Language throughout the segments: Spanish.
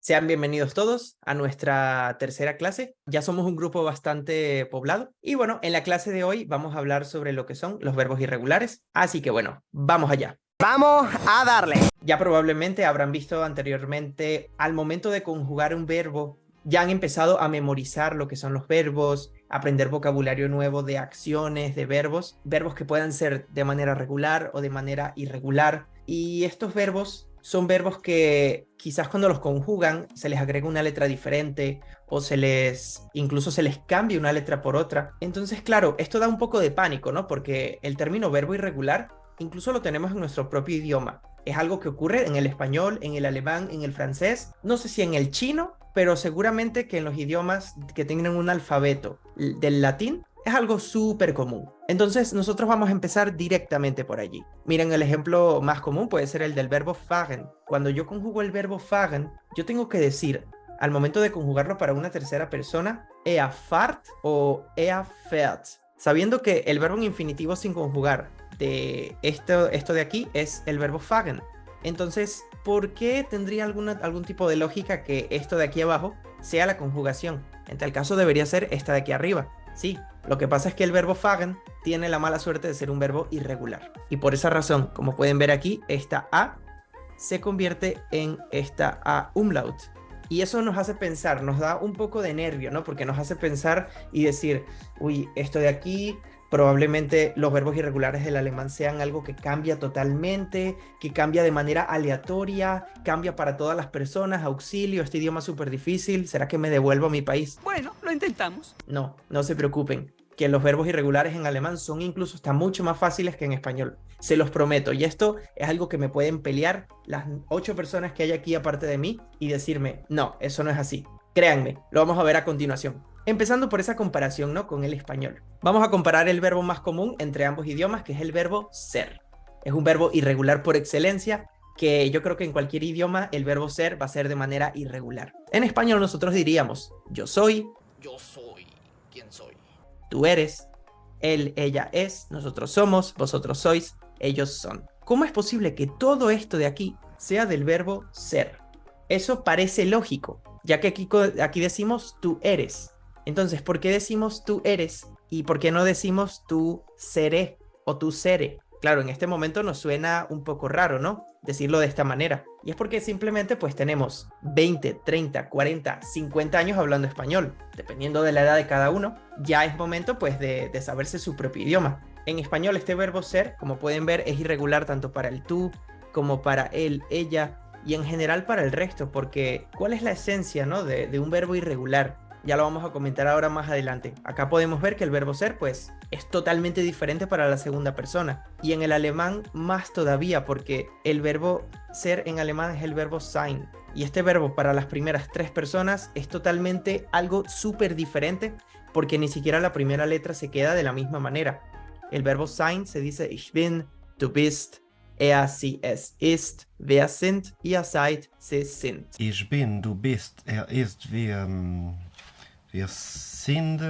Sean bienvenidos todos a nuestra tercera clase. Ya somos un grupo bastante poblado. Y bueno, en la clase de hoy vamos a hablar sobre lo que son los verbos irregulares. Así que bueno, vamos allá. ¡Vamos a darle! Ya probablemente habrán visto anteriormente, al momento de conjugar un verbo, ya han empezado a memorizar lo que son los verbos, aprender vocabulario nuevo de acciones, de verbos que puedan ser de manera regular o de manera irregular. Y estos verbos son verbos que quizás cuando los conjugan se les agrega una letra diferente o incluso se les cambia una letra por otra. Entonces, claro, esto da un poco de pánico, ¿no? Porque el término verbo irregular incluso lo tenemos en nuestro propio idioma. Es algo que ocurre en el español, en el alemán, en el francés, no sé si en el chino, pero seguramente que en los idiomas que tienen un alfabeto del latín es algo súper común. Entonces nosotros vamos a empezar directamente por allí. Miren, el ejemplo más común puede ser el del verbo fahren. Cuando yo conjugo el verbo fahren, yo tengo que decir, al momento de conjugarlo para una tercera persona, er fahrt o er fährt, sabiendo que el verbo en infinitivo sin conjugar de esto de aquí es el verbo fahren. Entonces, ¿por qué tendría algún tipo de lógica que esto de aquí abajo sea la conjugación? En tal caso debería ser esta de aquí arriba. Sí, lo que pasa es que el verbo fahren tiene la mala suerte de ser un verbo irregular. Y por esa razón, como pueden ver aquí, esta A se convierte en esta A umlaut. Y eso nos hace pensar, nos da un poco de nervio, ¿no? Porque nos hace pensar y decir, uy, esto de aquí, probablemente los verbos irregulares del alemán sean algo que cambia totalmente, que cambia de manera aleatoria, cambia para todas las personas, auxilio, este idioma es súper difícil, ¿será que me devuelvo a mi país? Bueno, lo intentamos. No, no se preocupen, que los verbos irregulares en alemán son incluso hasta mucho más fáciles que en español. Se los prometo, y esto es algo que me pueden pelear las 8 personas que hay aquí aparte de mí y decirme, no, eso no es así. Créanme, lo vamos a ver a continuación. Empezando por esa comparación, ¿no? Con el español. Vamos a comparar el verbo más común entre ambos idiomas, que es el verbo ser. Es un verbo irregular por excelencia, que yo creo que en cualquier idioma el verbo ser va a ser de manera irregular. En español nosotros diríamos, yo soy. Yo soy. ¿Quién soy? Tú eres. Él, ella es. Nosotros somos. Vosotros sois. Ellos son. ¿Cómo es posible que todo esto de aquí sea del verbo ser? Eso parece lógico, ya que aquí decimos tú eres. Entonces, ¿por qué decimos tú eres? ¿Y por qué no decimos tú seré o tú seré? Claro, en este momento nos suena un poco raro, ¿no? Decirlo de esta manera. Y es porque simplemente pues tenemos 20, 30, 40, 50 años hablando español. Dependiendo de la edad de cada uno, ya es momento pues de saberse su propio idioma. En español este verbo ser, como pueden ver, es irregular tanto para el tú como para él, ella y en general para el resto, porque ¿cuál es la esencia, ¿no? de un verbo irregular? Ya lo vamos a comentar ahora más adelante. Acá podemos ver que el verbo ser, pues, es totalmente diferente para la segunda persona. Y en el alemán más todavía, porque el verbo ser en alemán es el verbo sein. Y este verbo para las primeras 3 personas es totalmente algo súper diferente, porque ni siquiera la primera letra se queda de la misma manera. El verbo sein se dice ich bin, du bist, er, sie, es ist, wer sind, ihr seid, sie sind. Ich bin, du bist, er ist, wir sind,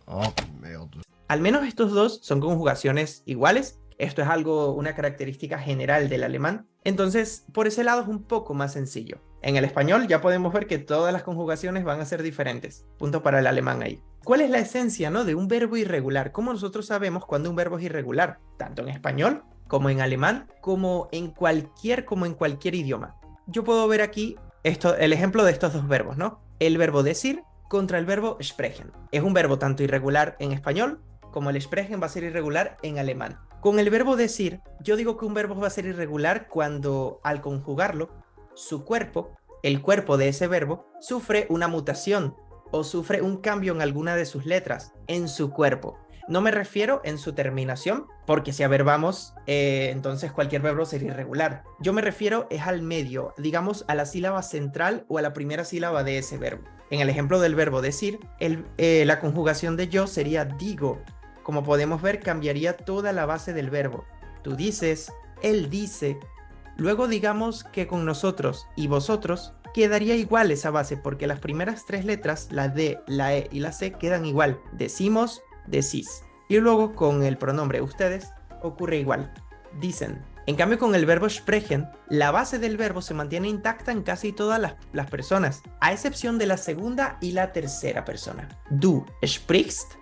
oh, merda. Al menos estos dos son conjugaciones iguales. Esto es una característica general del alemán. Entonces, por ese lado es un poco más sencillo. En el español ya podemos ver que todas las conjugaciones van a ser diferentes. Punto para el alemán ahí. ¿Cuál es la esencia, ¿no? de un verbo irregular? ¿Cómo nosotros sabemos cuando un verbo es irregular? Tanto en español, como en alemán, como en cualquier idioma. Yo puedo ver aquí el ejemplo de estos dos verbos, ¿no? El verbo decir contra el verbo sprechen. Es un verbo tanto irregular en español como el sprechen va a ser irregular en alemán. Con el verbo decir, yo digo que un verbo va a ser irregular cuando al conjugarlo, su cuerpo, el cuerpo de ese verbo, sufre una mutación o sufre un cambio en alguna de sus letras en su cuerpo. No me refiero en su terminación, porque si averbamos, entonces cualquier verbo sería irregular. Yo me refiero es al medio, digamos a la sílaba central o a la primera sílaba de ese verbo. En el ejemplo del verbo decir, la conjugación de yo sería digo. Como podemos ver, cambiaría toda la base del verbo. Tú dices, él dice. Luego digamos que con nosotros y vosotros quedaría igual esa base, porque las primeras 3 letras, la D, la E y la C, quedan igual. Decimos, decís. Y luego con el pronombre ustedes ocurre igual. Dicen, En cambio, con el verbo sprechen, la base del verbo se mantiene intacta en casi todas las personas, a excepción de la segunda y la tercera persona. Du sprichst,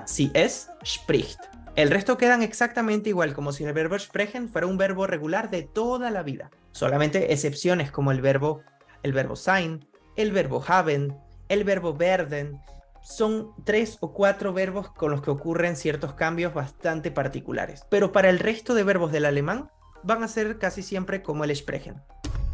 sie es spricht. El resto quedan exactamente igual, como si el verbo sprechen fuera un verbo regular de toda la vida. Solamente excepciones como el verbo sein, el verbo haben, el verbo werden. Son 3 o 4 verbos con los que ocurren ciertos cambios bastante particulares. Pero para el resto de verbos del alemán, van a ser casi siempre como el sprechen.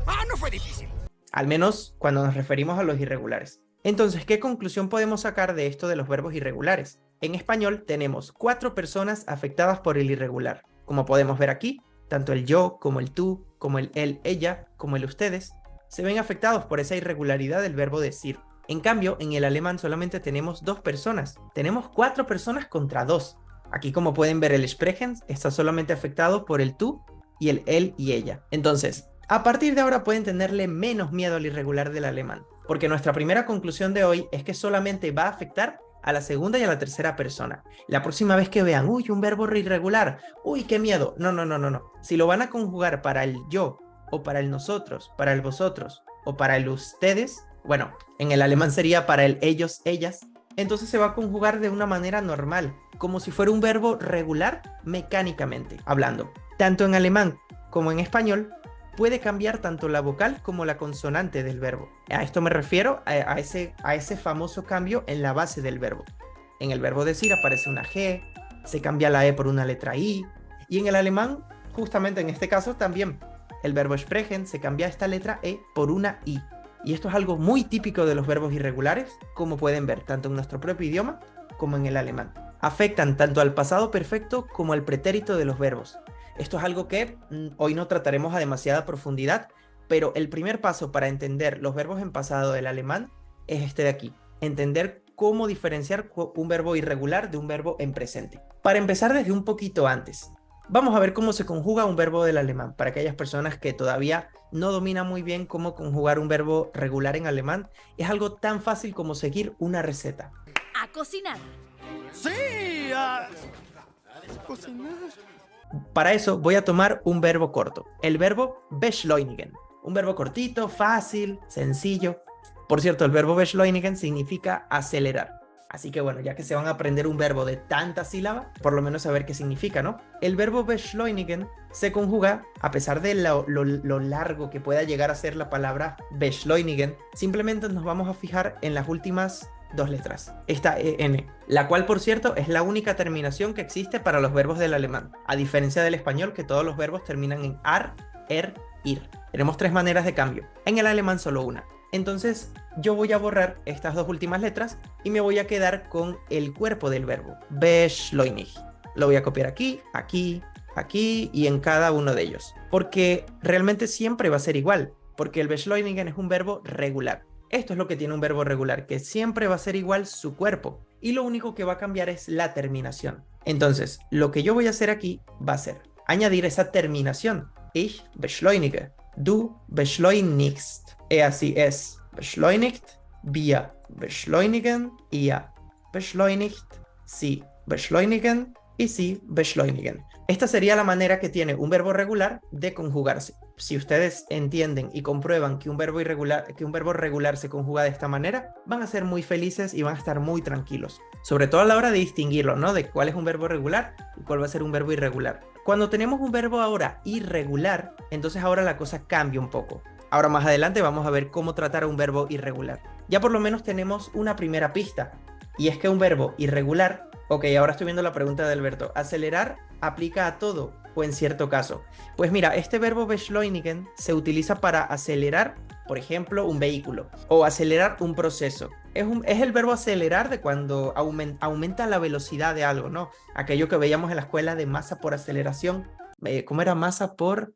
¡Ah, no fue difícil! Al menos cuando nos referimos a los irregulares. Entonces, ¿qué conclusión podemos sacar de esto de los verbos irregulares? En español tenemos 4 personas afectadas por el irregular. Como podemos ver aquí, tanto el yo, como el tú, como el él, ella, como el ustedes, se ven afectados por esa irregularidad del verbo decir. En cambio, en el alemán solamente tenemos 2 personas. Tenemos 4 personas contra 2. Aquí, como pueden ver, el sprechen está solamente afectado por el tú y el él y ella. Entonces, a partir de ahora pueden tenerle menos miedo al irregular del alemán, porque nuestra primera conclusión de hoy es que solamente va a afectar a la segunda y a la tercera persona. La próxima vez que vean, uy, un verbo irregular, uy, qué miedo. No. Si lo van a conjugar para el yo, o para el nosotros, para el vosotros, o para el ustedes, bueno, en el alemán sería para el ellos, ellas, entonces se va a conjugar de una manera normal, como si fuera un verbo regular mecánicamente hablando. Tanto en alemán como en español, puede cambiar tanto la vocal como la consonante del verbo. A esto me refiero a ese famoso cambio en la base del verbo. En el verbo decir aparece una G, se cambia la E por una letra I, y en el alemán, justamente en este caso también, el verbo sprechen se cambia esta letra E por una I. Y esto es algo muy típico de los verbos irregulares, como pueden ver, tanto en nuestro propio idioma como en el alemán. Afectan tanto al pasado perfecto como al pretérito de los verbos. Esto es algo que hoy no trataremos a demasiada profundidad, pero el primer paso para entender los verbos en pasado del alemán es este de aquí. Entender cómo diferenciar un verbo irregular de un verbo en presente. Para empezar desde un poquito antes, vamos a ver cómo se conjuga un verbo del alemán, para aquellas personas que todavía no dominan muy bien cómo conjugar un verbo regular en alemán. Es algo tan fácil como seguir una receta. A cocinar. ¡Sí! Cocinar. Para eso voy a tomar un verbo corto, el verbo beschleunigen. Un verbo cortito, fácil, sencillo. Por cierto, el verbo beschleunigen significa acelerar. Así que bueno, ya que se van a aprender un verbo de tanta sílaba, por lo menos saber qué significa, ¿no? El verbo beschleunigen se conjuga, a pesar de lo largo que pueda llegar a ser la palabra beschleunigen, simplemente nos vamos a fijar en las últimas 2 letras, esta EN, la cual por cierto es la única terminación que existe para los verbos del alemán, a diferencia del español que todos los verbos terminan en ar, ir. Tenemos 3 maneras de cambio, en el alemán solo una. Entonces yo voy a borrar estas 2 últimas letras y me voy a quedar con el cuerpo del verbo, beschleunig. Lo voy a copiar aquí, aquí, aquí y en cada uno de ellos, porque realmente siempre va a ser igual, porque el beschleunigen es un verbo regular. Esto es lo que tiene un verbo regular, que siempre va a ser igual su cuerpo, y lo único que va a cambiar es la terminación. Entonces, lo que yo voy a hacer aquí va a ser añadir esa terminación. Ich beschleunige, du beschleunigst, así es, beschleunigt, wir beschleunigen, ihr beschleunigt, sie beschleunigen y sie beschleunigen. Esta sería la manera que tiene un verbo regular de conjugarse. Si ustedes entienden y comprueban que un verbo regular se conjuga de esta manera, van a ser muy felices y van a estar muy tranquilos. Sobre todo a la hora de distinguirlo, ¿no? De cuál es un verbo regular y cuál va a ser un verbo irregular. Cuando tenemos un verbo ahora irregular, entonces ahora la cosa cambia un poco. Ahora más adelante vamos a ver cómo tratar a un verbo irregular. Ya por lo menos tenemos una primera pista. Y es que un verbo irregular... Ok, ahora estoy viendo la pregunta de Alberto. ¿Acelerar aplica a todo o en cierto caso? Pues mira, este verbo beschleunigen se utiliza para acelerar, por ejemplo, un vehículo o acelerar un proceso. Es el verbo acelerar de cuando aumenta la velocidad de algo, ¿no? Aquello que veíamos en la escuela de masa por aceleración. ¿Cómo era? Masa por...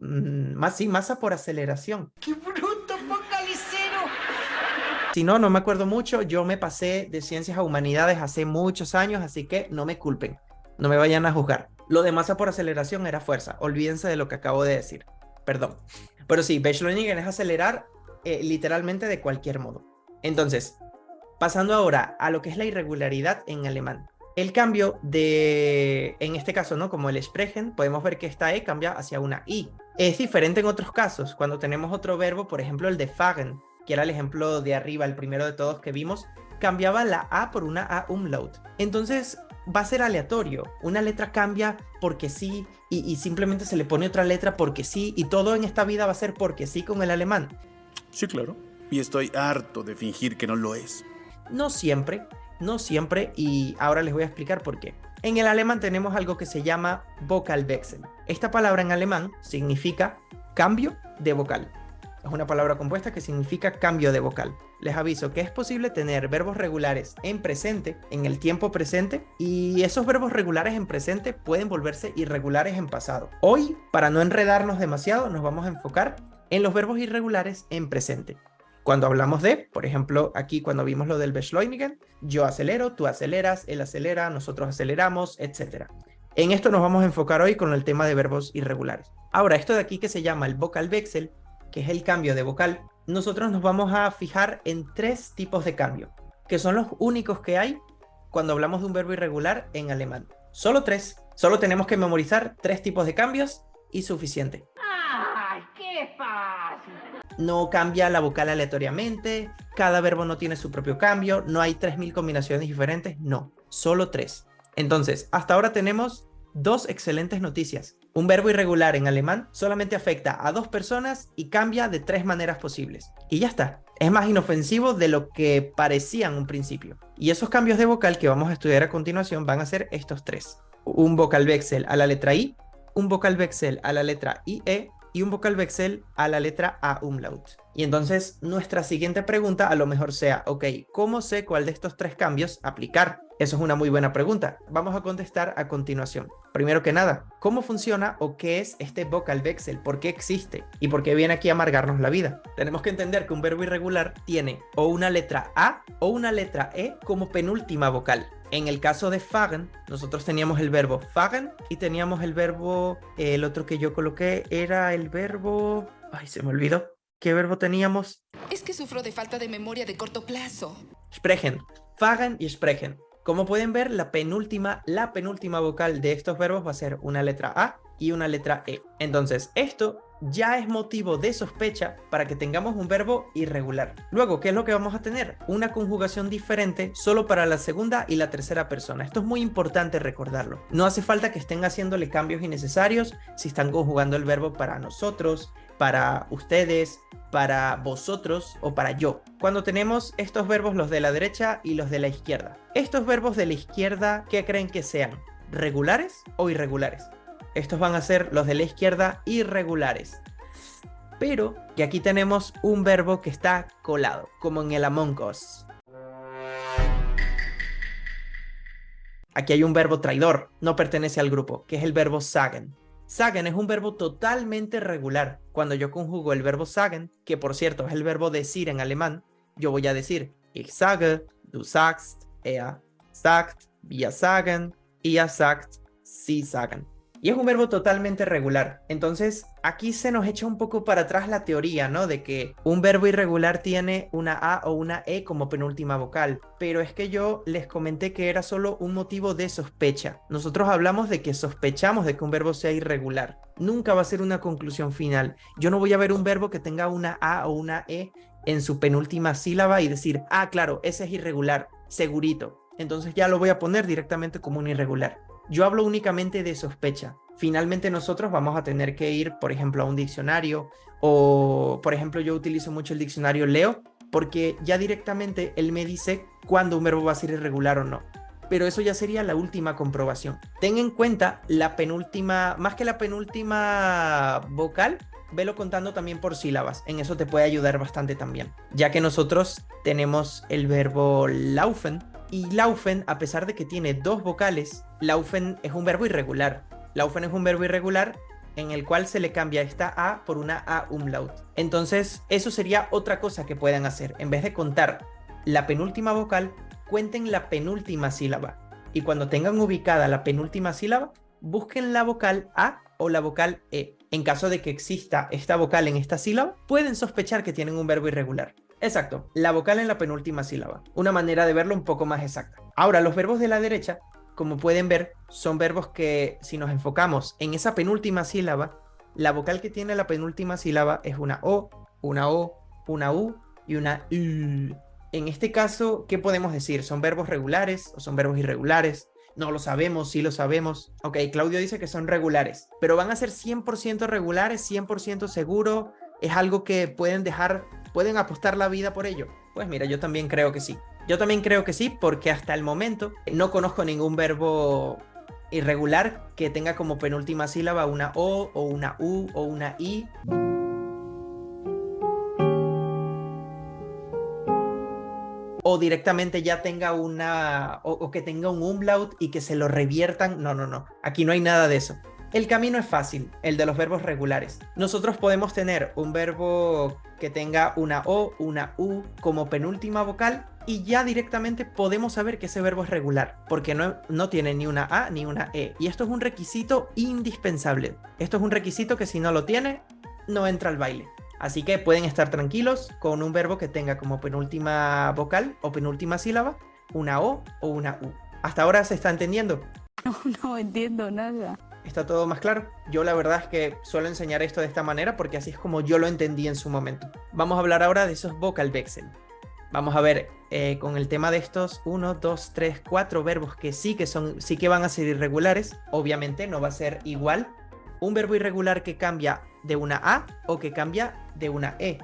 masa por aceleración. ¡Qué bruto, focalicero! Si no, no me acuerdo mucho. Yo me pasé de ciencias a humanidades hace muchos años, así que no me culpen. No me vayan a juzgar. Lo de masa por aceleración era fuerza. Olvídense de lo que acabo de decir. Perdón. Pero sí, beschleunigen es acelerar literalmente de cualquier modo. Entonces, pasando ahora a lo que es la irregularidad en alemán. El cambio de, en este caso, ¿no? Como el sprechen, podemos ver que esta E cambia hacia una I. Es diferente en otros casos, cuando tenemos otro verbo, por ejemplo el de fahren, que era el ejemplo de arriba, el primero de todos que vimos, cambiaba la A por una A umlaut. Entonces va a ser aleatorio, una letra cambia porque sí y simplemente se le pone otra letra porque sí, y todo en esta vida va a ser porque sí con el alemán. Sí, claro. Y estoy harto de fingir que no lo es. No siempre, y ahora les voy a explicar por qué. En el alemán tenemos algo que se llama Vokalwechsel. Esta palabra en alemán significa cambio de vocal. Es una palabra compuesta que significa cambio de vocal. Les aviso que es posible tener verbos regulares en presente, en el tiempo presente, y esos verbos regulares en presente pueden volverse irregulares en pasado. Hoy, para no enredarnos demasiado, nos vamos a enfocar en los verbos irregulares en presente. Cuando hablamos de, por ejemplo, aquí cuando vimos lo del Beschleunigen, yo acelero, tú aceleras, él acelera, nosotros aceleramos, etc. En esto nos vamos a enfocar hoy con el tema de verbos irregulares. Ahora, esto de aquí que se llama el Vokalwechsel, que es el cambio de vocal, nosotros nos vamos a fijar en 3 tipos de cambio, que son los únicos que hay cuando hablamos de un verbo irregular en alemán. Solo 3. Solo tenemos que memorizar 3 tipos de cambios y suficiente. ¡Ay, qué fácil! No cambia la vocal aleatoriamente, cada verbo no tiene su propio cambio, no hay 3000 combinaciones diferentes, no, solo 3. Entonces, hasta ahora tenemos 2 excelentes noticias. Un verbo irregular en alemán solamente afecta a 2 personas y cambia de 3 maneras posibles. Y ya está. Es más inofensivo de lo que parecía en un principio. Y esos cambios de vocal que vamos a estudiar a continuación van a ser estos 3. Un Vokalwechsel a la letra I, un Vokalwechsel a la letra IE y un Vokalwechsel a la letra A umlaut. Y entonces nuestra siguiente pregunta a lo mejor sea, ok, ¿cómo sé cuál de estos 3 cambios aplicar? Eso es una muy buena pregunta. Vamos a contestar a continuación. Primero que nada, ¿cómo funciona o qué es este Vokalwechsel? ¿Por qué existe? ¿Y por qué viene aquí a amargarnos la vida? Tenemos que entender que un verbo irregular tiene o una letra A o una letra E como penúltima vocal. En el caso de fahren, nosotros teníamos el verbo fahren y teníamos el verbo, el otro que yo coloqué era el verbo... Ay, se me olvidó. ¿Qué verbo teníamos? Es que sufro de falta de memoria de corto plazo. Sprechen. Fahren y sprechen. Como pueden ver, la penúltima vocal de estos verbos va a ser una letra A y una letra E. Entonces, esto ya es motivo de sospecha para que tengamos un verbo irregular. Luego, ¿qué es lo que vamos a tener? Una conjugación diferente solo para la segunda y la tercera persona. Esto es muy importante recordarlo. No hace falta que estén haciéndole cambios innecesarios si están conjugando el verbo para nosotros, para ustedes, para vosotros o para yo. Cuando tenemos estos verbos, los de la derecha y los de la izquierda. Estos verbos de la izquierda, ¿qué creen que sean? ¿Regulares o irregulares? Estos van a ser los de la izquierda irregulares. Pero que aquí tenemos un verbo que está colado, como en el Among Us. Aquí hay un verbo traidor, no pertenece al grupo, que es el verbo sagen. Sagen es un verbo totalmente regular. Cuando yo conjugo el verbo sagen, que por cierto es el verbo decir en alemán, yo voy a decir ich sage, du sagst, er sagt, wir sagen, ihr sagt, sie sagen. Y es un verbo totalmente regular. Entonces, aquí se nos echa un poco para atrás la teoría, ¿no? De que un verbo irregular tiene una A o una E como penúltima vocal. Pero es que yo les comenté que era solo un motivo de sospecha. Nosotros hablamos de que sospechamos de que un verbo sea irregular. Nunca va a ser una conclusión final. Yo no voy a ver un verbo que tenga una A o una E en su penúltima sílaba y decir, ah, claro, ese es irregular, segurito. Entonces ya lo voy a poner directamente como un irregular. Yo hablo únicamente de sospecha. Finalmente nosotros vamos a tener que ir, por ejemplo, a un diccionario o, por ejemplo, yo utilizo mucho el diccionario Leo porque ya directamente él me dice cuándo un verbo va a ser irregular o no. Pero eso ya sería la última comprobación. Ten en cuenta la penúltima, más que la penúltima vocal, velo contando también por sílabas. En eso te puede ayudar bastante también. Ya que nosotros tenemos el verbo laufen. Y laufen, a pesar de que tiene 2 vocales, laufen es un verbo irregular. Laufen es un verbo irregular en el cual se le cambia esta A por una A umlaut. Entonces, eso sería otra cosa que puedan hacer. En vez de contar la penúltima vocal, cuenten la penúltima sílaba. Y cuando tengan ubicada la penúltima sílaba, busquen la vocal A o la vocal E. En caso de que exista esta vocal en esta sílaba, pueden sospechar que tienen un verbo irregular. Exacto, la vocal en la penúltima sílaba. Una manera de verlo un poco más exacta. Ahora, los verbos de la derecha, como pueden ver, son verbos que si nos enfocamos en esa penúltima sílaba, la vocal que tiene la penúltima sílaba es una O, una O, una U y una U. En este caso, ¿qué podemos decir? ¿Son verbos regulares o son verbos irregulares? No lo sabemos, sí lo sabemos. Ok, Claudio dice que son regulares, pero van a ser 100% regulares, 100% seguro. ¿Es algo que pueden apostar la vida por ello? Pues mira, yo también creo que sí. Yo también creo que sí, porque hasta el momento no conozco ningún verbo irregular que tenga como penúltima sílaba una O o una U o una I. O directamente ya tenga o que tenga un umlaut y que se lo reviertan. No. Aquí no hay nada de eso. El camino es fácil, el de los verbos regulares. Nosotros podemos tener un verbo que tenga una O, una U como penúltima vocal y ya directamente podemos saber que ese verbo es regular, porque no tiene ni una A ni una E. Y esto es un requisito indispensable. Esto es un requisito que si no lo tiene, no entra al baile. Así que pueden estar tranquilos con un verbo que tenga como penúltima vocal o penúltima sílaba una O o una U. ¿Hasta ahora se está entendiendo? No entiendo nada. ¿Está todo más claro? Yo la verdad es que suelo enseñar esto de esta manera porque así es como yo lo entendí en su momento. Vamos a hablar ahora de esos vocal vexel. Vamos a ver con el tema de estos 1, 2, 3, 4 verbos que sí que van a ser irregulares. Obviamente no va a ser igual un verbo irregular que cambia de una A o que cambia de una E.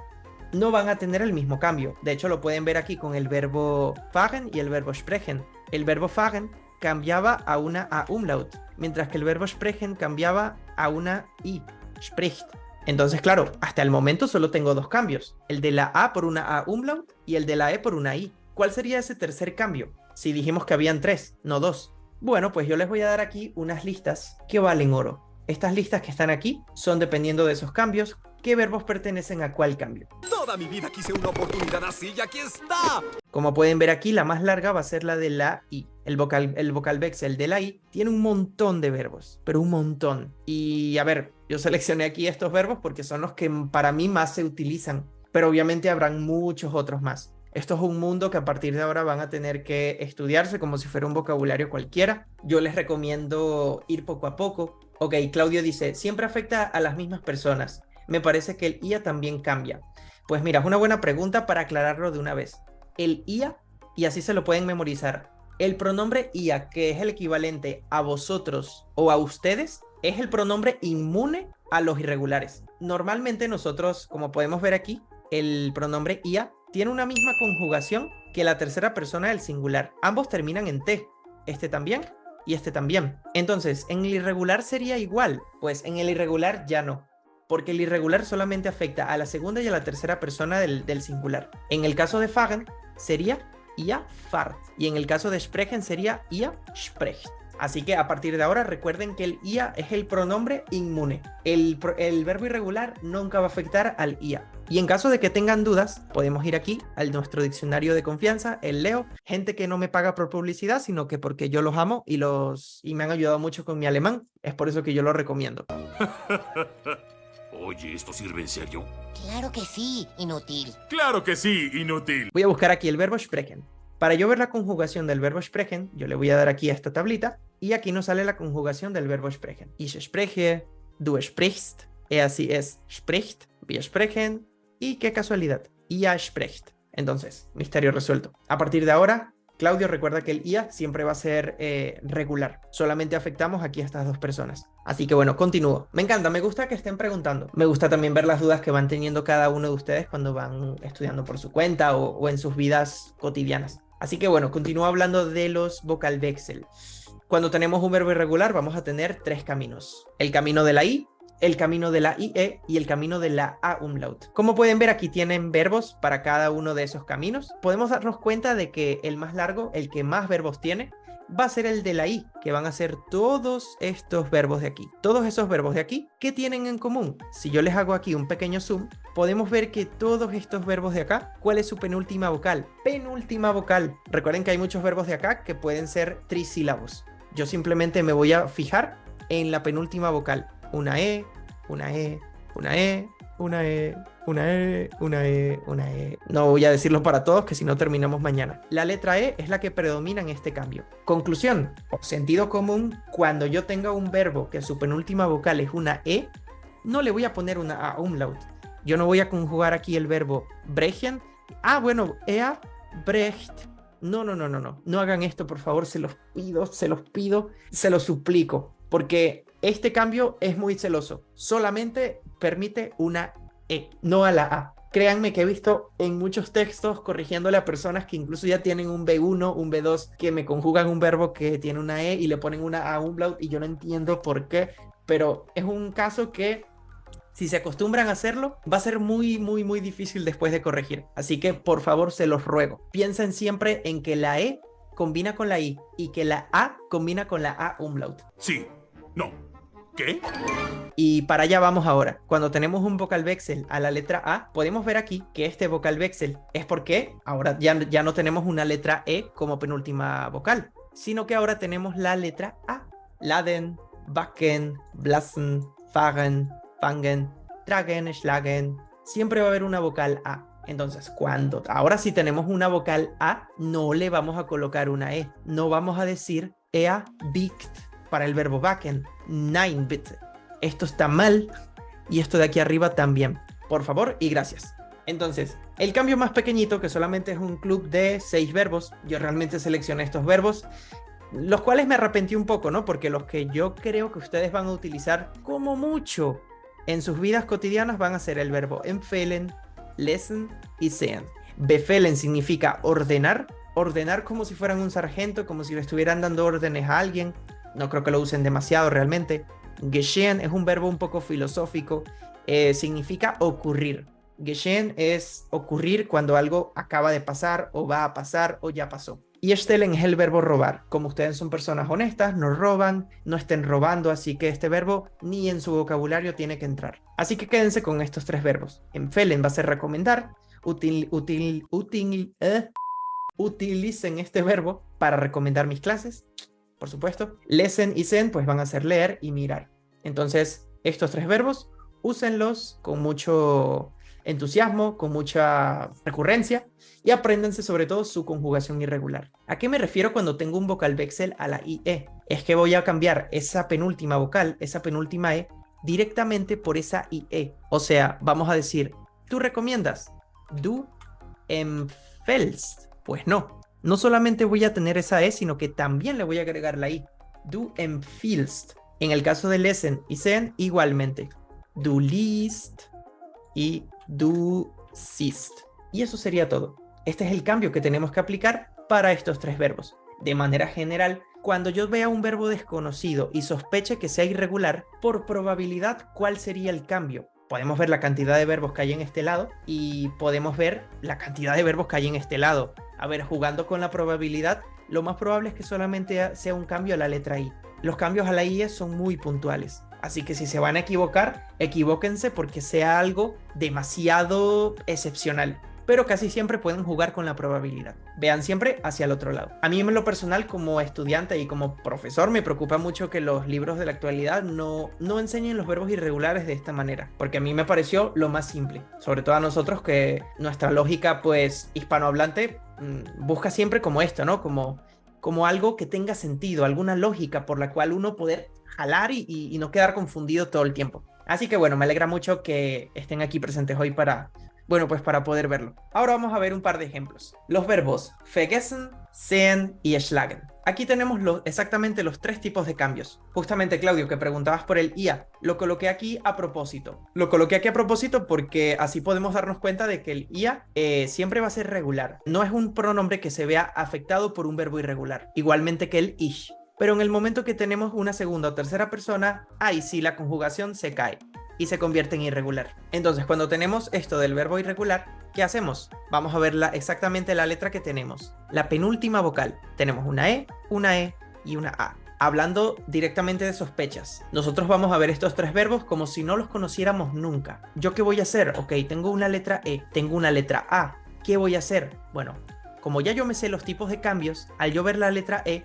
No van a tener el mismo cambio. De hecho, lo pueden ver aquí con el verbo fahren y el verbo sprechen. El verbo fahren cambiaba a una A umlaut, mientras que el verbo sprechen cambiaba a una I, spricht. Entonces, claro, hasta el momento solo tengo dos cambios. El de la A por una A umlaut y el de la E por una I. ¿Cuál sería ese tercer cambio? Si dijimos que habían 3, no 2. Bueno, pues yo les voy a dar aquí unas listas que valen oro. Estas listas que están aquí son dependiendo de esos cambios, qué verbos pertenecen a cuál cambio. Toda mi vida quise una oportunidad así y aquí está. Como pueden ver aquí, la más larga va a ser la de la I. El vocal vexel de la I tiene un montón de verbos, pero un montón. Y a ver, yo seleccioné aquí estos verbos porque son los que para mí más se utilizan, pero obviamente habrán muchos otros más. Esto es un mundo que a partir de ahora van a tener que estudiarse como si fuera un vocabulario cualquiera. Yo les recomiendo ir poco a poco. Ok, Claudio dice, siempre afecta a las mismas personas. Me parece que el IA también cambia. Pues mira, es una buena pregunta para aclararlo de una vez. El IA, y así se lo pueden memorizar, el pronombre IA, que es el equivalente a vosotros o a ustedes, es el pronombre inmune a los irregulares. Normalmente nosotros, como podemos ver aquí, el pronombre IA tiene una misma conjugación que la tercera persona del singular. Ambos terminan en T. Este también y este también. Entonces, ¿en el irregular sería igual? Pues en el irregular ya no, porque el irregular solamente afecta a la segunda y a la tercera persona del singular. En el caso de fahren sería ia fahrt y en el caso de sprechen sería ia sprecht. Así que a partir de ahora recuerden que el IA es el pronombre inmune. El verbo irregular nunca va a afectar al IA. Y en caso de que tengan dudas, podemos ir aquí a nuestro diccionario de confianza, el Leo. Gente que no me paga por publicidad, sino que porque yo los amo y me han ayudado mucho con mi alemán. Es por eso que yo lo recomiendo. Oye, ¿esto sirve en serio? Claro que sí, inútil. Claro que sí, inútil. Voy a buscar aquí el verbo sprechen. Para yo ver la conjugación del verbo sprechen, yo le voy a dar aquí a esta tablita y aquí nos sale la conjugación del verbo sprechen. Ich spreche, du sprichst, así es, spricht, wir sprechen y qué casualidad, ihr sprecht. Entonces, misterio resuelto. A partir de ahora, Claudio recuerda que el IA siempre va a ser regular. Solamente afectamos aquí a estas dos personas. Así que bueno, continúo. Me encanta, me gusta que estén preguntando. Me gusta también ver las dudas que van teniendo cada uno de ustedes cuando van estudiando por su cuenta o en sus vidas cotidianas. Así que bueno, continúo hablando de los vocal vexel. Cuando tenemos un verbo irregular vamos a tener 3 caminos. El camino de la I, el camino de la IE y el camino de la A umlaut. Como pueden ver, aquí tienen verbos para cada uno de esos caminos. Podemos darnos cuenta de que el más largo, el que más verbos tiene, va a ser el de la I, que van a ser todos estos verbos de aquí. Todos esos verbos de aquí, ¿qué tienen en común? Si yo les hago aquí un pequeño zoom, podemos ver que todos estos verbos de acá, ¿cuál es su penúltima vocal? Penúltima vocal. Recuerden que hay muchos verbos de acá que pueden ser trisílabos. Yo simplemente me voy a fijar en la penúltima vocal. Una E, una E, una E, una E, una E, una E, una E. No voy a decirlo para todos, que si no terminamos mañana. La letra E es la que predomina en este cambio. Conclusión, por sentido común, cuando yo tenga un verbo que su penúltima vocal es una E, no le voy a poner una A umlaut. Yo no voy a conjugar aquí el verbo brechen. Ah, bueno, ea, brecht. No. No hagan esto, por favor, se los pido, se los suplico. Porque este cambio es muy celoso. Solamente permite una E, no a la A. Créanme que he visto en muchos textos corrigiéndole a personas que incluso ya tienen un B1, un B2, que me conjugan un verbo que tiene una E y le ponen una A umlaut y yo no entiendo por qué. Pero es un caso que, si se acostumbran a hacerlo, va a ser muy difícil después de corregir. Así que, por favor, se los ruego. Piensen siempre en que la E combina con la I y que la A combina con la A umlaut. Sí. No. ¿Qué? Y para allá vamos ahora. Cuando tenemos un vocal vexel a la letra A, podemos ver aquí que este vocal vexel es porque ahora ya no tenemos una letra E como penúltima vocal, sino que ahora tenemos la letra A. Laden, backen, blasen, fahren, fangen, tragen, schlagen. Siempre va a haber una vocal A. Entonces, ahora sí tenemos una vocal A, no le vamos a colocar una E. No vamos a decir ea biegt para el verbo backen. Nein, bitte. Esto está mal y esto de aquí arriba también. Por favor y gracias. Entonces, el cambio más pequeñito, que solamente es un club de 6 verbos, yo realmente seleccioné estos verbos, los cuales me arrepentí un poco, ¿no? Porque los que yo creo que ustedes van a utilizar como mucho en sus vidas cotidianas van a ser el verbo empfehlen, lesen y sehen. Befehlen significa ordenar como si fueran un sargento, como si le estuvieran dando órdenes a alguien. No creo que lo usen demasiado realmente. Geschehen es un verbo un poco filosófico, significa ocurrir. Geschehen es ocurrir cuando algo acaba de pasar o va a pasar o ya pasó. Y stellen es el verbo robar. Como ustedes son personas honestas, no roban, no estén robando, así que este verbo ni en su vocabulario tiene que entrar. Así que quédense con estos 3 verbos. Empfehlen va a ser recomendar. Utilicen este verbo para recomendar mis clases, por supuesto. Lesen y sehen pues van a ser leer y mirar. Entonces, estos 3 verbos, úsenlos con mucho entusiasmo, con mucha recurrencia y apréndanse sobre todo su conjugación irregular. ¿A qué me refiero cuando tengo un vocal vexel a la IE? Es que voy a cambiar esa penúltima vocal, esa penúltima E, directamente por esa IE. O sea, vamos a decir, ¿tú recomiendas? Du empfehlst. Pues no. No solamente voy a tener esa E, sino que también le voy a agregar la I. Du empfiehlst. En el caso de lesen y sehen, igualmente. Du liest y du siehst. Y eso sería todo. Este es el cambio que tenemos que aplicar para estos 3 verbos. De manera general, cuando yo vea un verbo desconocido y sospeche que sea irregular, por probabilidad, ¿cuál sería el cambio? Podemos ver la cantidad de verbos que hay en este lado y podemos ver la cantidad de verbos que hay en este lado. A ver, jugando con la probabilidad, lo más probable es que solamente sea un cambio a la letra I. Los cambios a la I son muy puntuales. Así que si se van a equivocar, equivóquense porque sea algo demasiado excepcional. Pero casi siempre pueden jugar con la probabilidad. Vean siempre hacia el otro lado. A mí en lo personal, como estudiante y como profesor, me preocupa mucho que los libros de la actualidad no enseñen los verbos irregulares de esta manera. Porque a mí me pareció lo más simple. Sobre todo a nosotros que nuestra lógica, pues, hispanohablante, busca siempre como esto, ¿no? Como algo que tenga sentido, alguna lógica por la cual uno poder jalar y no quedar confundido todo el tiempo. Así que bueno, me alegra mucho que estén aquí presentes hoy para poder verlo. Ahora vamos a ver un par de ejemplos. Los verbos vergessen, sehen y schlagen. Aquí tenemos exactamente los 3 tipos de cambios. Justamente, Claudio, que preguntabas por el IA, lo coloqué aquí a propósito. Lo coloqué aquí a propósito porque así podemos darnos cuenta de que el IA siempre va a ser regular. No es un pronombre que se vea afectado por un verbo irregular. Igualmente que el ich. Pero en el momento que tenemos una segunda o tercera persona, ahí sí la conjugación se cae y se convierte en irregular. Entonces, cuando tenemos esto del verbo irregular, ¿qué hacemos? Vamos a ver exactamente la letra que tenemos. La penúltima vocal. Tenemos una E y una A. Hablando directamente de sospechas, nosotros vamos a ver estos 3 verbos como si no los conociéramos nunca. ¿Yo qué voy a hacer? Ok, tengo una letra E, tengo una letra A. ¿Qué voy a hacer? Bueno, como ya yo me sé los tipos de cambios, al yo ver la letra E,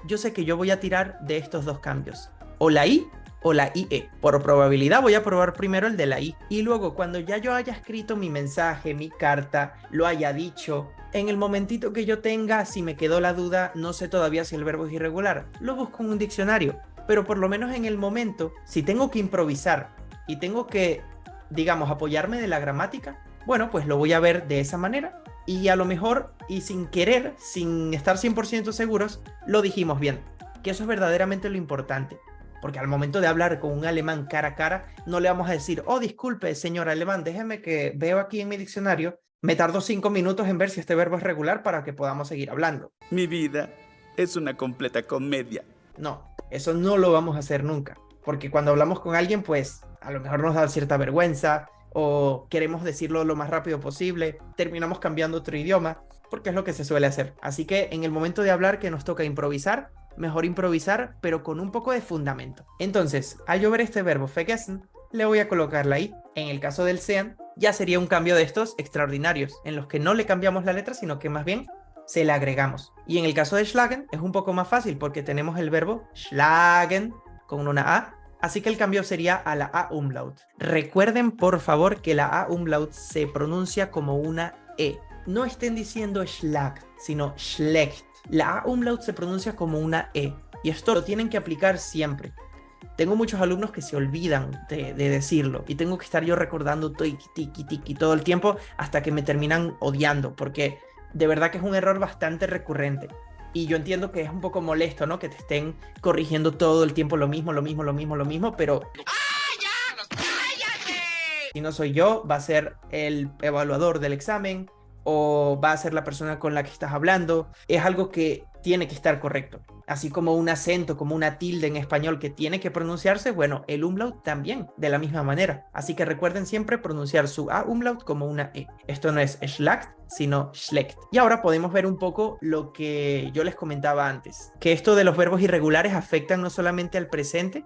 yo sé que yo voy a tirar de estos 2 cambios. O la I o la IE. Por probabilidad voy a probar primero el de la I. Y luego cuando ya yo haya escrito mi mensaje, mi carta, lo haya dicho, en el momentito que yo tenga, si me quedó la duda, no sé todavía si el verbo es irregular, lo busco en un diccionario. Pero por lo menos en el momento, si tengo que improvisar y tengo que, digamos, apoyarme de la gramática, bueno, pues lo voy a ver de esa manera. Y a lo mejor, y sin querer, sin estar 100% seguros, lo dijimos bien. Que eso es verdaderamente lo importante. Porque al momento de hablar con un alemán cara a cara, no le vamos a decir, oh, disculpe, señor alemán, déjeme que veo aquí en mi diccionario, me tardo 5 minutos en ver si este verbo es regular para que podamos seguir hablando. Mi vida es una completa comedia. No, eso no lo vamos a hacer nunca. Porque cuando hablamos con alguien, pues a lo mejor nos da cierta vergüenza o queremos decirlo lo más rápido posible, terminamos cambiando otro idioma, porque es lo que se suele hacer. Así que en el momento de hablar que nos toca improvisar, mejor improvisar, pero con un poco de fundamento. Entonces, al yo ver este verbo vergessen, le voy a colocar la I. En el caso del sean, ya sería un cambio de estos extraordinarios, en los que no le cambiamos la letra, sino que más bien se la agregamos. Y en el caso de schlagen, es un poco más fácil, porque tenemos el verbo schlagen con una A, así que el cambio sería a la A umlaut. Recuerden, por favor, que la A umlaut se pronuncia como una E. No estén diciendo schlag, sino schlecht. La A umlaut se pronuncia como una E, y esto lo tienen que aplicar siempre. Tengo muchos alumnos que se olvidan de decirlo, y tengo que estar yo recordando tiki todo el tiempo hasta que me terminan odiando, porque de verdad que es un error bastante recurrente. Y yo entiendo que es un poco molesto, ¿no? Que te estén corrigiendo todo el tiempo lo mismo, pero... Si no soy yo, va a ser el evaluador del examen o va a ser la persona con la que estás hablando. Es algo que tiene que estar correcto. Así como un acento, como una tilde en español que tiene que pronunciarse, bueno, el umlaut también, de la misma manera. Así que recuerden siempre pronunciar su A umlaut como una E. Esto no es schlacht, sino schlecht. Y ahora podemos ver un poco lo que yo les comentaba antes, que esto de los verbos irregulares afectan no solamente al presente,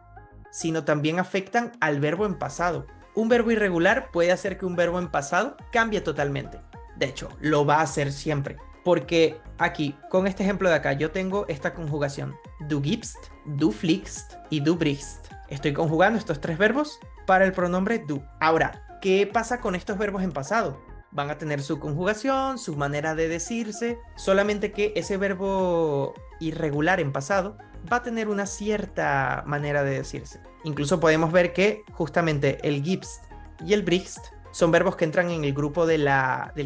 sino también afectan al verbo en pasado. Un verbo irregular puede hacer que un verbo en pasado cambie totalmente. De hecho, lo va a hacer siempre. Porque aquí, con este ejemplo de acá, yo tengo esta conjugación. Du gibst, du fliegst y du brichst. Estoy conjugando estos 3 verbos para el pronombre du. Ahora, ¿qué pasa con estos verbos en pasado? Van a tener su conjugación, su manera de decirse, solamente que ese verbo irregular en pasado va a tener una cierta manera de decirse. Incluso podemos ver que justamente el gibst y el brichst son verbos que entran en el grupo del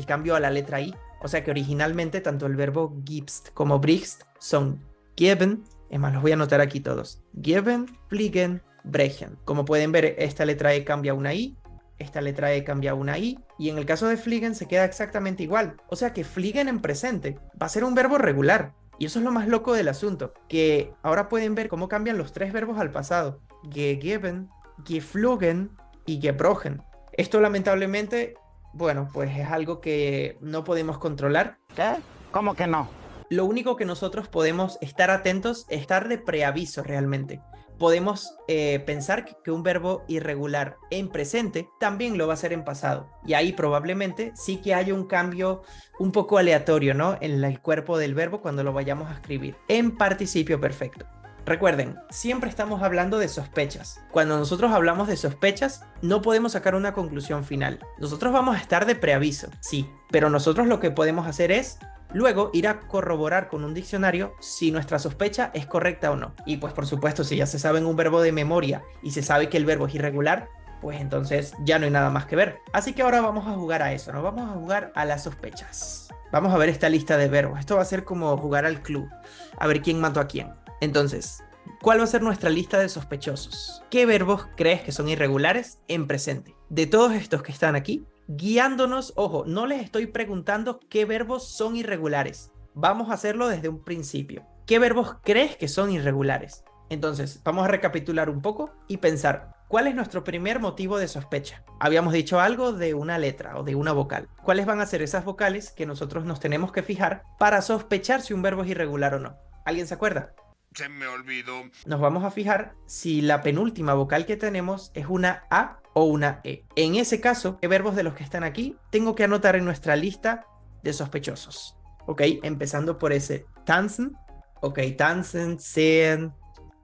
cambio a la letra I. O sea que originalmente tanto el verbo gibst como brichst son geben, es más, los voy a anotar aquí todos. Geben, fliegen, brechen. Como pueden ver, esta letra E cambia una I, esta letra E cambia una I, y en el caso de fliegen se queda exactamente igual. O sea que fliegen en presente va a ser un verbo regular. Y eso es lo más loco del asunto, que ahora pueden ver cómo cambian los 3 verbos al pasado. Gegeben, geflogen y gebrochen. Esto lamentablemente, bueno, pues es algo que no podemos controlar. ¿Qué? ¿Cómo que no? Lo único que nosotros podemos estar atentos es estar de preaviso realmente. Podemos pensar que un verbo irregular en presente también lo va a hacer en pasado. Y ahí probablemente sí que haya un cambio un poco aleatorio, ¿no? En el cuerpo del verbo cuando lo vayamos a escribir en participio perfecto. Recuerden, siempre estamos hablando de sospechas. Cuando nosotros hablamos de sospechas, no podemos sacar una conclusión final. Nosotros vamos a estar de preaviso, sí, pero nosotros lo que podemos hacer es luego ir a corroborar con un diccionario si nuestra sospecha es correcta o no. Y pues por supuesto, si ya se sabe en un verbo de memoria y se sabe que el verbo es irregular, pues entonces ya no hay nada más que ver. Así que ahora vamos a jugar a eso, ¿no? Vamos a jugar a las sospechas. Vamos a ver esta lista de verbos. Esto va a ser como jugar al club, a ver quién mató a quién. Entonces, ¿cuál va a ser nuestra lista de sospechosos? ¿Qué verbos crees que son irregulares en presente? De todos estos que están aquí, guiándonos, ojo, no les estoy preguntando qué verbos son irregulares. Vamos a hacerlo desde un principio. ¿Qué verbos crees que son irregulares? Entonces, vamos a recapitular un poco y pensar, ¿cuál es nuestro primer motivo de sospecha? Habíamos dicho algo de una letra o de una vocal. ¿Cuáles van a ser esas vocales que nosotros nos tenemos que fijar para sospechar si un verbo es irregular o no? ¿Alguien se acuerda? Se me olvidó. Nos vamos a fijar si la penúltima vocal que tenemos es una A o una E. En ese caso, ¿qué verbos de los que están aquí tengo que anotar en nuestra lista de sospechosos? Ok, empezando por ese tanzen. Ok, tanzen, sehen,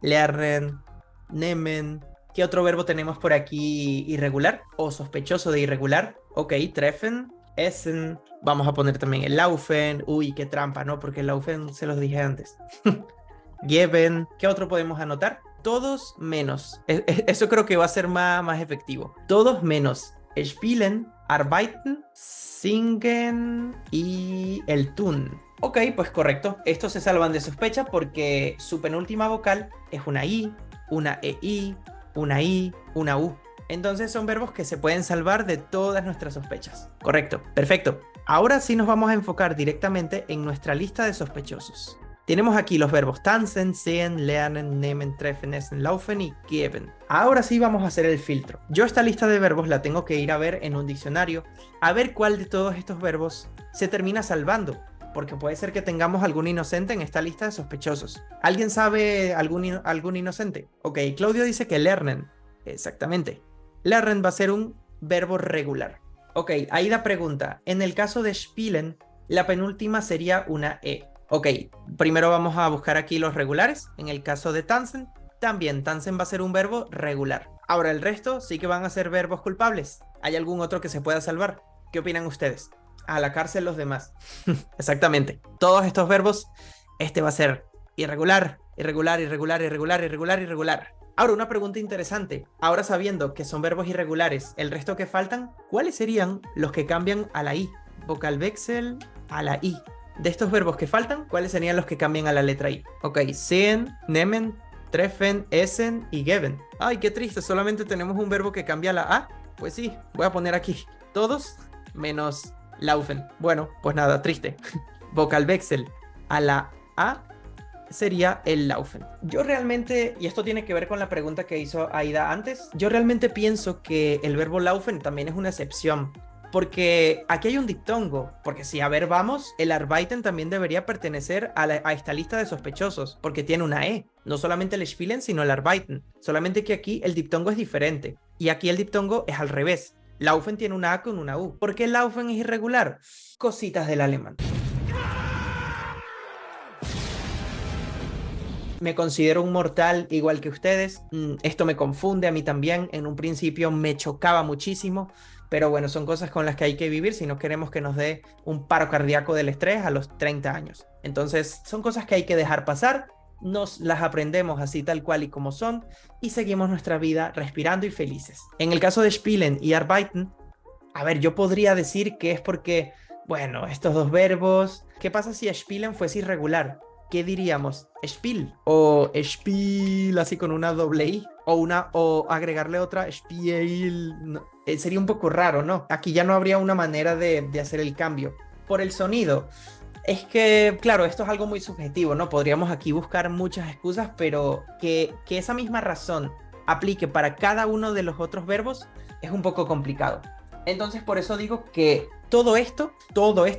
lernen, nehmen, ¿Qué otro verbo tenemos por aquí irregular o sospechoso de irregular? Ok, treffen, essen. Vamos a poner también el laufen. Uy, qué trampa, ¿no? Porque el laufen se los dije antes. Geben. ¿Qué otro podemos anotar? Todos menos. Eso creo que va a ser más efectivo. Todos menos spielen, arbeiten, singen y el tun. Ok, pues correcto. Estos se salvan de sospecha porque su penúltima vocal es una I, una EI, una I, una U. Entonces son verbos que se pueden salvar de todas nuestras sospechas. Correcto, perfecto. Ahora sí nos vamos a enfocar directamente en nuestra lista de sospechosos. Tenemos aquí los verbos tanzen, sehen, lernen, nehmen, treffen, essen, laufen y geben. Ahora sí vamos a hacer el filtro. Yo esta lista de verbos la tengo que ir a ver en un diccionario, a ver cuál de todos estos verbos se termina salvando, porque puede ser que tengamos algún inocente en esta lista de sospechosos. ¿Alguien sabe algún inocente? Ok, Claudio dice que lernen. Exactamente. Lernen va a ser un verbo regular. Ok, Aida pregunta, en el caso de spielen, la penúltima sería una E. Ok, primero vamos a buscar aquí los regulares. En el caso de tanzen, también tanzen va a ser un verbo regular. Ahora el resto sí que van a ser verbos culpables. ¿Hay algún otro que se pueda salvar? ¿Qué opinan ustedes? A la cárcel los demás. Exactamente. Todos estos verbos, este va a ser irregular, irregular, irregular, irregular, irregular, irregular. Ahora una pregunta interesante. Ahora sabiendo que son verbos irregulares, el resto que faltan, ¿cuáles serían los que cambian a la I? Vocalwechsel a la I. De estos verbos que faltan, ¿cuáles serían los que cambian a la letra I? Ok, sehen, nehmen, treffen, essen y geben. Ay, qué triste, solamente tenemos un verbo que cambia a la A. Pues sí, voy a poner aquí todos menos laufen. Bueno, pues nada, triste. Vocalwechsel a la A sería el laufen. Yo realmente, y esto tiene que ver con la pregunta que hizo Aida antes, yo realmente pienso que el verbo laufen también es una excepción. Porque aquí hay un diptongo, porque si a ver vamos, el arbeiten también debería pertenecer a esta lista de sospechosos, porque tiene una E, no solamente el spielen, sino el arbeiten, solamente que aquí el diptongo es diferente, y aquí el diptongo es al revés, laufen tiene una A con una U. ¿Por qué laufen es irregular? Cositas del alemán. Me considero un mortal igual que ustedes, esto me confunde a mí también, en un principio me chocaba muchísimo, pero bueno, son cosas con las que hay que vivir si no queremos que nos dé un paro cardíaco del estrés a los 30 años. Entonces, son cosas que hay que dejar pasar, nos las aprendemos así tal cual y como son, y seguimos nuestra vida respirando y felices. En el caso de spielen y arbeiten, a ver, yo podría decir que es porque, bueno, estos dos verbos, ¿qué pasa si spielen fuese irregular? ¿Qué diríamos? Spiel o spiel así con una doble I o agregarle otra spiel. No, sería un poco raro, ¿no? Aquí ya no habría una manera de hacer el cambio. Por el sonido, es que, claro, esto es algo muy subjetivo, ¿no? Podríamos aquí buscar muchas excusas, pero que esa misma razón aplique para cada uno de los otros verbos es un poco complicado. Entonces, por eso digo que todo esto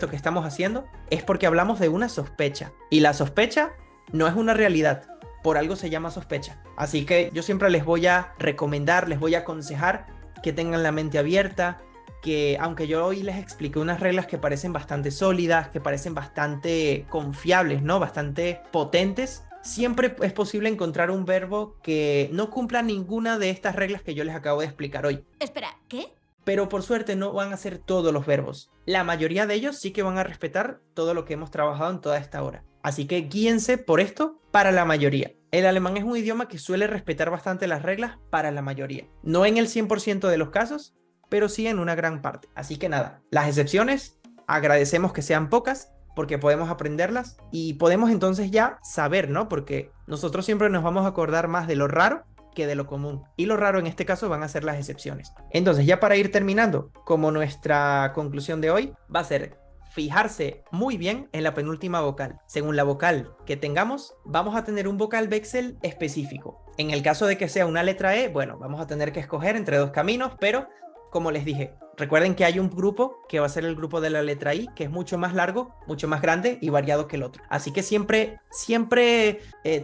que estamos haciendo es porque hablamos de una sospecha. Y la sospecha no es una realidad. Por algo se llama sospecha. Así que yo siempre les voy a recomendar, les voy a aconsejar que tengan la mente abierta, que aunque yo hoy les expliqué unas reglas que parecen bastante sólidas, que parecen bastante confiables, ¿no? Bastante potentes, siempre es posible encontrar un verbo que no cumpla ninguna de estas reglas que yo les acabo de explicar hoy. Espera, ¿qué? Pero por suerte no van a ser todos los verbos. La mayoría de ellos sí que van a respetar todo lo que hemos trabajado en toda esta hora. Así que guíense por esto para la mayoría. El alemán es un idioma que suele respetar bastante las reglas para la mayoría. No en el 100% de los casos, pero sí en una gran parte. Así que nada, las excepciones agradecemos que sean pocas porque podemos aprenderlas y podemos entonces ya saber, ¿no? Porque nosotros siempre nos vamos a acordar más de lo raro que de lo común. Y lo raro en este caso van a ser las excepciones. Entonces, ya para ir terminando, como nuestra conclusión de hoy va a ser fijarse muy bien en la penúltima vocal. Según la vocal que tengamos, vamos a tener un vocalwechsel específico. En el caso de que sea una letra E, bueno, vamos a tener que escoger entre dos caminos, pero como les dije, recuerden que hay un grupo que va a ser el grupo de la letra I, que es mucho más largo, mucho más grande y variado que el otro. Así que siempre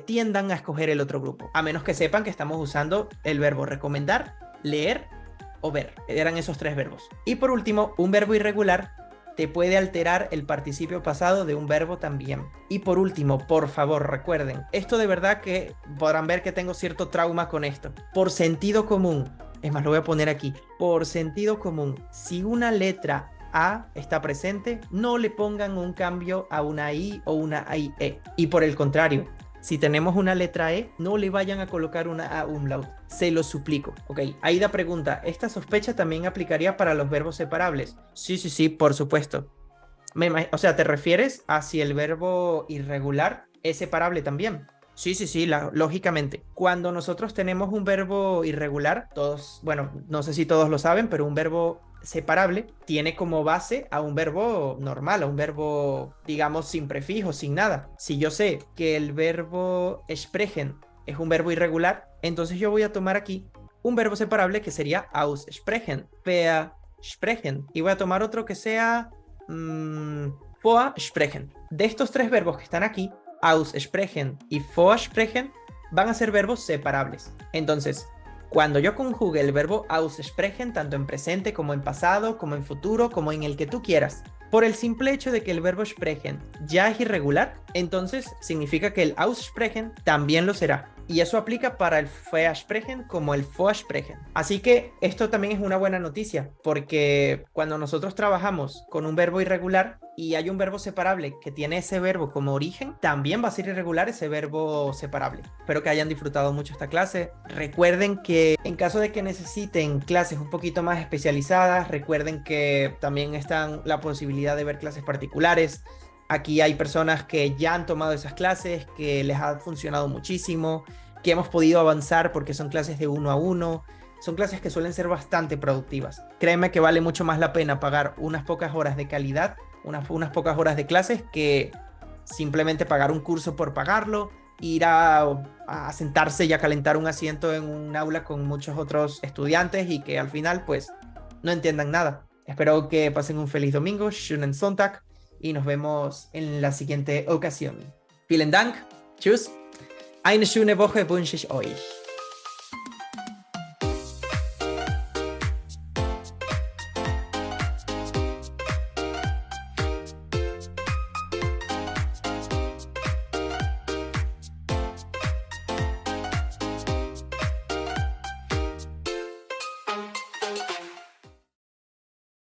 tiendan a escoger el otro grupo, a menos que sepan que estamos usando el verbo recomendar, leer o ver. Eran esos tres verbos. Y por último, un verbo irregular te puede alterar el participio pasado de un verbo también. Y por último, por favor, recuerden, esto de verdad que podrán ver que tengo cierto trauma con esto. Por sentido común, es más, lo voy a poner aquí. Por sentido común, si una letra A está presente, no le pongan un cambio a una I o una IE. Y por el contrario, si tenemos una letra E, no le vayan a colocar una A umlaut. Se lo suplico. Ok, Aida pregunta, ¿esta sospecha también aplicaría para los verbos separables? Sí, por supuesto. O sea, ¿te refieres a si el verbo irregular es separable también? Sí, lógicamente. Cuando nosotros tenemos un verbo irregular, todos, bueno, no sé si todos lo saben, pero un verbo separable tiene como base a un verbo normal, a un verbo, digamos, sin prefijo, sin nada. Si yo sé que el verbo sprechen es un verbo irregular, entonces yo voy a tomar aquí un verbo separable que sería aussprechen, versprechen, y voy a tomar otro que sea vorsprechen. De estos tres verbos que están aquí, aussprechen y vorsprechen van a ser verbos separables. Entonces, cuando yo conjugue el verbo aussprechen, tanto en presente como en pasado, como en futuro, como en el que tú quieras, por el simple hecho de que el verbo sprechen ya es irregular, entonces significa que el aussprechen también lo será. Y eso aplica para el versprechen como el vorsprechen. Así que esto también es una buena noticia, porque cuando nosotros trabajamos con un verbo irregular y hay un verbo separable que tiene ese verbo como origen, también va a ser irregular ese verbo separable. Espero que hayan disfrutado mucho esta clase. Recuerden que en caso de que necesiten clases un poquito más especializadas, recuerden que también está la posibilidad de ver clases particulares. Aquí hay personas que ya han tomado esas clases, que les ha funcionado muchísimo, que hemos podido avanzar porque son clases de 1 a 1. Son clases que suelen ser bastante productivas. Créeme que vale mucho más la pena pagar unas pocas horas de calidad, unas pocas horas de clases, que simplemente pagar un curso por pagarlo, ir a sentarse y a calentar un asiento en un aula con muchos otros estudiantes y que al final pues no entiendan nada. Espero que pasen un feliz domingo, schönen Sonntag, y nos vemos en la siguiente ocasión. Vielen Dank, tschüss, eine schöne Woche wünsche ich euch.